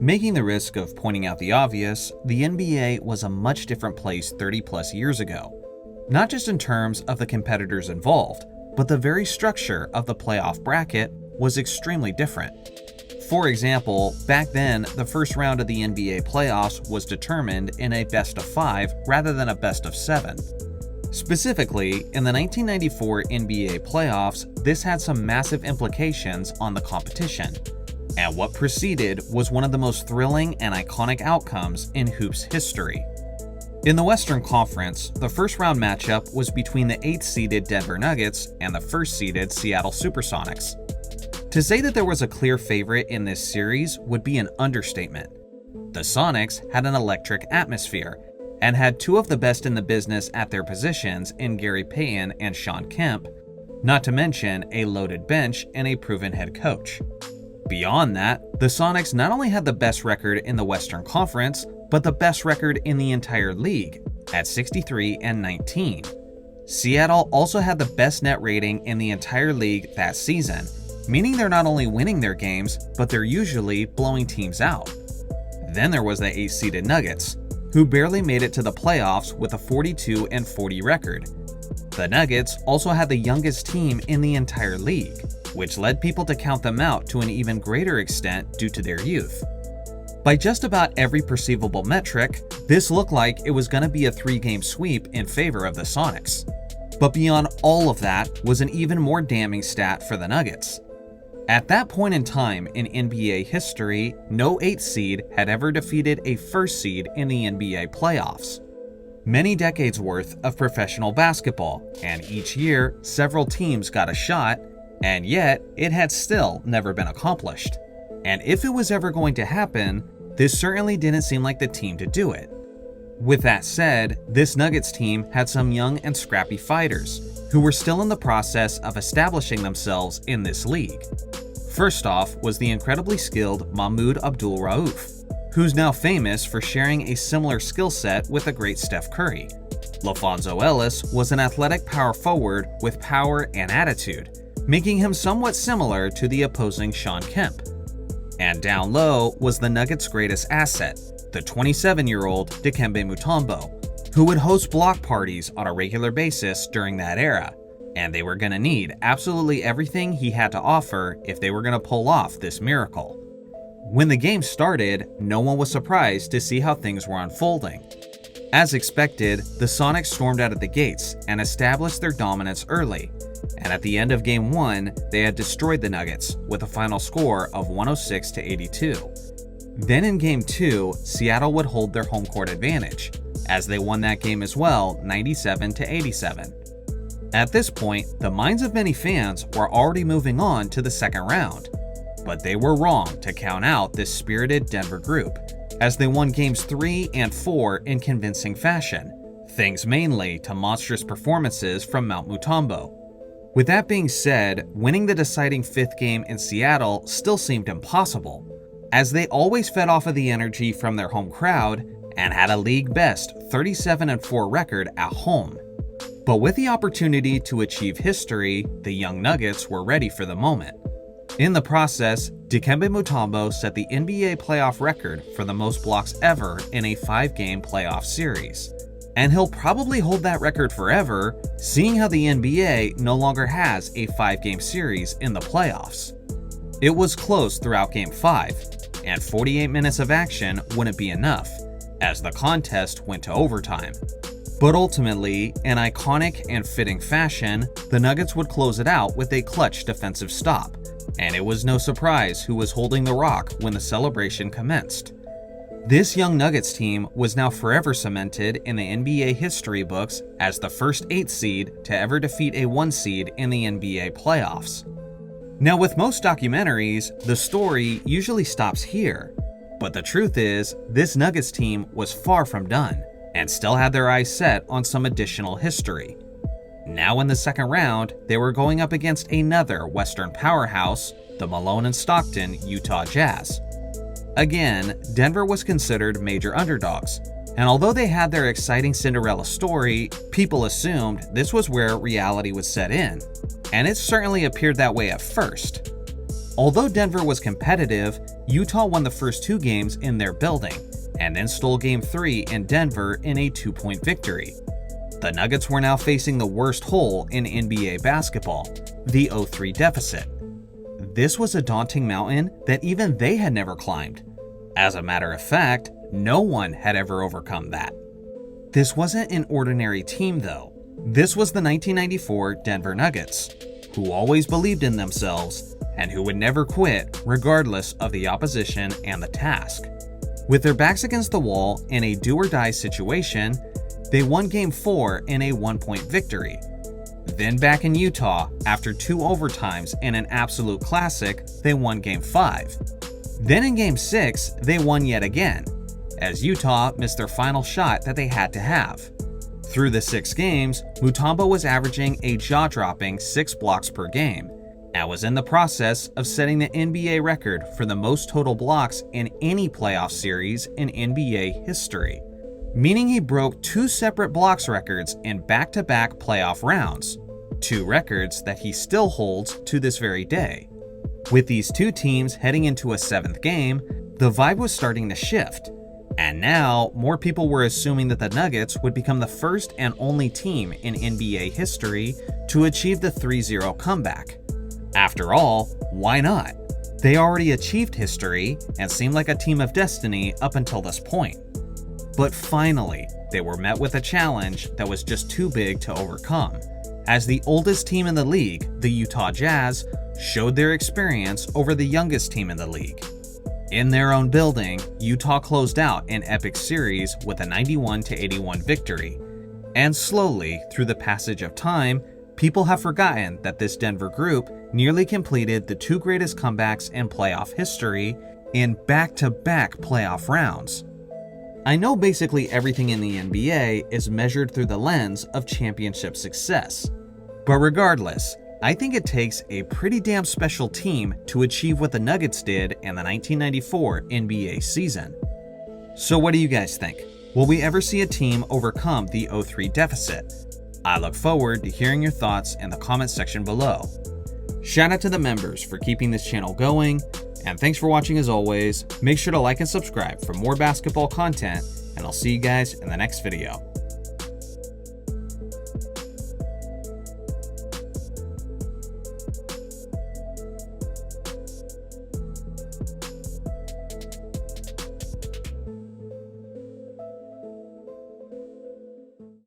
Making the risk of pointing out the obvious, the NBA was a much different place 30 plus years ago. Not just in terms of the competitors involved, but the very structure of the playoff bracket was extremely different. For example, back then, the first round of the NBA playoffs was determined in a best of 5 rather than a best of 7. Specifically, in the 1994 NBA playoffs, this had some massive implications on the competition. And what preceded was one of the most thrilling and iconic outcomes in hoops history. In the Western Conference, the first round matchup was between the 8th-seeded Denver Nuggets and the 1st-seeded Seattle Supersonics. To say that there was a clear favorite in this series would be an understatement. The Sonics had an electric atmosphere and had two of the best in the business at their positions in Gary Payton and Shawn Kemp, not to mention a loaded bench and a proven head coach. Beyond that, the Sonics not only had the best record in the Western Conference, but the best record in the entire league at 63-19. Seattle also had the best net rating in the entire league that season, meaning they're not only winning their games, but they're usually blowing teams out. Then there was the 8th-seeded Nuggets, who barely made it to the playoffs with a 42-40 record. The Nuggets also had the youngest team in the entire league, which led people to count them out to an even greater extent due to their youth. By just about every perceivable metric, this looked like it was going to be a 3-game sweep in favor of the Sonics. But beyond all of that was an even more damning stat for the Nuggets. At that point in time in NBA history, no 8th seed had ever defeated a 1st seed in the NBA playoffs. Many decades worth of professional basketball, and each year several teams got a shot, and yet it had still never been accomplished. And if it was ever going to happen, this certainly didn't seem like the team to do it. With that said, this Nuggets team had some young and scrappy fighters who were still in the process of establishing themselves in this league. First off was the incredibly skilled Mahmoud Abdul-Rauf, who's now famous for sharing a similar skill set with the great Steph Curry. LaFonso Ellis was an athletic power forward with power and attitude, making him somewhat similar to the opposing Shawn Kemp. And down low was the Nuggets' greatest asset, the 27-year-old Dikembe Mutombo, who would host block parties on a regular basis during that era, and they were going to need absolutely everything he had to offer if they were going to pull off this miracle. When the game started, no one was surprised to see how things were unfolding. As expected, the Sonics stormed out of the gates and established their dominance early, and at the end of Game 1, they had destroyed the Nuggets with a final score of 106-82. Then in Game 2, Seattle would hold their home court advantage, as they won that game as well, 97-87. At this point, the minds of many fans were already moving on to the second round, but they were wrong to count out this spirited Denver group, as they won Games 3 and 4 in convincing fashion, thanks mainly to monstrous performances from Mount Mutombo. With that being said, winning the deciding 5th game in Seattle still seemed impossible, as they always fed off of the energy from their home crowd and had a league best 37-4 record at home. But with the opportunity to achieve history, the young Nuggets were ready for the moment. In the process, Dikembe Mutombo set the NBA playoff record for the most blocks ever in a 5-game playoff series. And he'll probably hold that record forever, seeing how the NBA no longer has a 5-game series in the playoffs. It was close throughout Game 5, and 48 minutes of action wouldn't be enough, as the contest went to overtime. But ultimately, in iconic and fitting fashion, the Nuggets would close it out with a clutch defensive stop, and it was no surprise who was holding the rock when the celebration commenced. This young Nuggets team was now forever cemented in the NBA history books as the first 8th seed to ever defeat a 1 seed in the NBA playoffs. Now, with most documentaries, the story usually stops here, but the truth is, this Nuggets team was far from done, and still had their eyes set on some additional history. Now in the second round, they were going up against another Western powerhouse, the Malone and Stockton Utah Jazz. Again, Denver was considered major underdogs, and although they had their exciting Cinderella story, people assumed this was where reality would set in, and it certainly appeared that way at first. Although Denver was competitive, Utah won the first 2 games in their building, and then stole Game 3 in Denver in a 2-point victory. The Nuggets were now facing the worst hole in NBA basketball, the 0-3 deficit. This was a daunting mountain that even they had never climbed. As a matter of fact, no one had ever overcome that. This wasn't an ordinary team though. This was the 1994 Denver Nuggets, who always believed in themselves and who would never quit regardless of the opposition and the task. With their backs against the wall in a do-or-die situation, they won Game 4 in a 1-point victory. Then back in Utah, after 2 overtimes and an absolute classic, they won Game 5. Then in Game 6, they won yet again, as Utah missed their final shot that they had to have. Through the 6 games, Mutombo was averaging a jaw-dropping 6 blocks per game, and was in the process of setting the NBA record for the most total blocks in any playoff series in NBA history, meaning he broke 2 separate blocks records in back-to-back playoff rounds, 2 records that he still holds to this very day. With these 2 teams heading into a 7th game, the vibe was starting to shift, and now more people were assuming that the Nuggets would become the first and only team in NBA history to achieve the 3-0 comeback. After all, why not? They already achieved history and seemed like a team of destiny up until this point. But finally, they were met with a challenge that was just too big to overcome, as the oldest team in the league, the Utah Jazz, showed their experience over the youngest team in the league. In their own building, Utah closed out an epic series with a 91-81 victory. And slowly, through the passage of time, people have forgotten that this Denver group nearly completed the 2 greatest comebacks in playoff history in back-to-back playoff rounds. I know basically everything in the NBA is measured through the lens of championship success, but regardless, I think it takes a pretty damn special team to achieve what the Nuggets did in the 1994 NBA season. So what do you guys think? Will we ever see a team overcome the 0-3 deficit? I look forward to hearing your thoughts in the comment section below. Shout out to the members for keeping this channel going, and thanks for watching as always. Make sure to like and subscribe for more basketball content, and I'll see you guys in the next video.